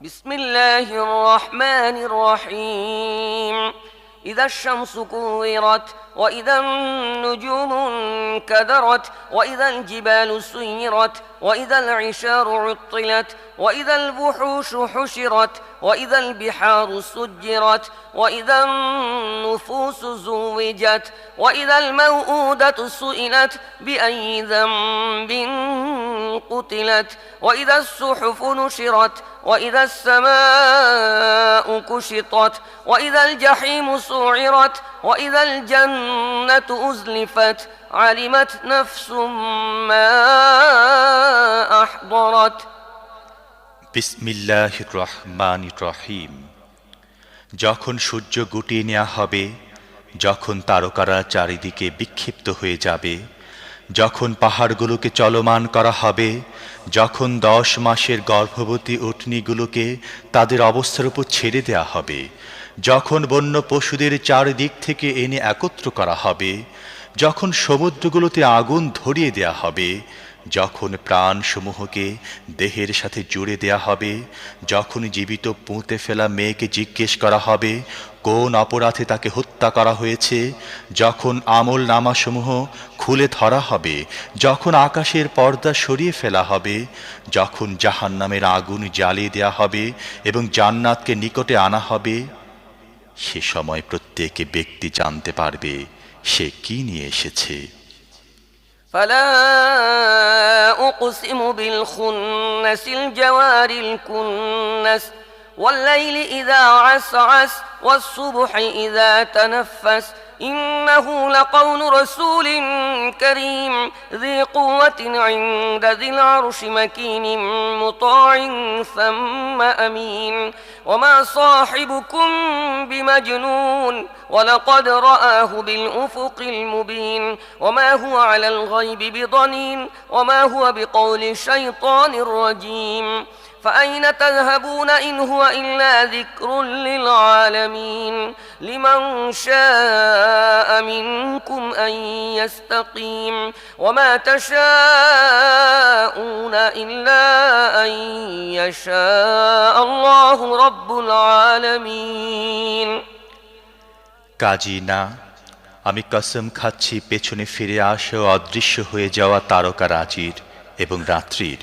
بسم الله الرحمن الرحيم إذا الشمس كورت وإذا النجوم انكدرت وإذا الجبال سيرت وإذا العشار عطلت وإذا الوحوش حشرت وإذا البحار سجرت وإذا النفوس زوجت وإذا الموءودة سئلت بأي ذنب قتلت وإذا الصحف نشرت وإذا السماء كشطت وإذا الجحيم سعرت وإذا الجنة أزلفت علمت نفس ما أحضرت বিসমিল্লাহির রহমানির রহিম। যখন সূর্য গুটিয়ে নেওয়া হবে, যখন তারকারা চারিদিকে বিক্ষিপ্ত হয়ে যাবে, যখন পাহাড়গুলোকে চলমান করা হবে, যখন 10 মাসের গর্ভবতী উটনীগুলোকে তাদের অবস্থার উপর ছেড়ে দেয়া হবে, যখন বন্য পশুদের চারিদিক থেকে এনে একত্র করা হবে, যখন সমুদ্রগুলোতে আগুন ধরিয়ে দেয়া হবে, যখন প্রাণসমূহকে দেহের সাথে জুড়ে দেয়া হবে, যখন জীবিত পুঁতে ফেলা মেয়েকে জিজ্ঞেস করা হবে কোন অপরাধে তাকে হত্যা করা হয়েছে, যখন আমল নামাসমূহ খুলে ধরা হবে, যখন আকাশের পর্দা সরিয়ে ফেলা হবে, যখন জাহান্নামের আগুন জ্বালিয়ে দেয়া হবে এবং জান্নাতকে নিকটে আনা হবে, সে সময় প্রত্যেক ব্যক্তি জানতে পারবে সে কি নিয়ে এসেছে। فلا أقسم بالخنس الجوار الكنس والليل إذا عسعس والصبح إذا تنفس إنه لقول رسول كريم ذي قوة عند ذي العرش مكين مطاع ثم أمين وما صاحبكم بمجنون ولقد رآه بالأفق المبين وما هو على الغيب بضنين وما هو بقول شيطان رجيم فأين تذهبون إن هو إلا ذكر للعالمين لمن شاء منكم أن يستقيم وما تشاءون إلا أن يشاء الله رب العالمين কাজী না, আমি কসম খাচ্ছি পেছনে ফিরে আসা ও অদৃশ্য হয়ে যাওয়া তারকারাজির এবং রাত্রির,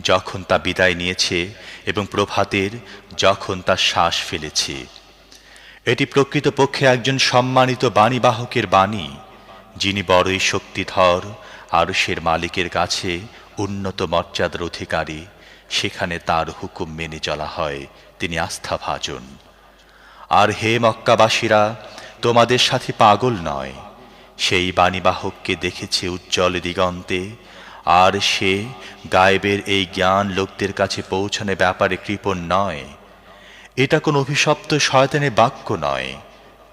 যখন তা বিদায় নিয়েছে, এবং প্রভাতের, যখন তা শ্বাস ফেলেছে। এটি প্রকৃতপক্ষে একজন সম্মানিত বাণীবাহকের বাণী, যিনি বড়ই শক্তিধর, আরশের মালিকের কাছে উন্নত মর্যাদার অধিকারী। সেখানে তার হুকুম মেনে চলা হয়, তিনি আস্থাভাজন। আর হে মক্কাবাসীরা, তোমাদের সাথে পাগল নয়, সেই বাণীবাহককে দেখেছে উজ্জ্বল দিগন্তে, আর সে গায়েবের এই জ্ঞান লোকদের কাছে পৌঁছানোর ব্যাপারে কৃপণ নয়। এটা কোন অভিশপ্ত শয়তানের বাক্য নয়।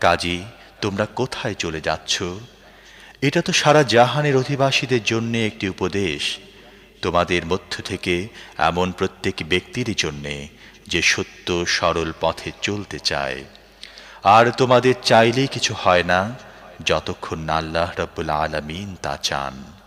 কাজী তোমরা কোথায় চলে যাচ্ছ? এটা তো সারা জাহানের অধিবাসীদের জন্য একটি উপদেশ, তোমাদের মধ্য থেকে এমন প্রত্যেক ব্যক্তির জন্য যে সত্য সরল পথে চলতে চায়। আর তোমাদের চাইলেই কিছু হয় না, যতক্ষণ না আল্লাহ রাব্বুল আলামিন তা চান।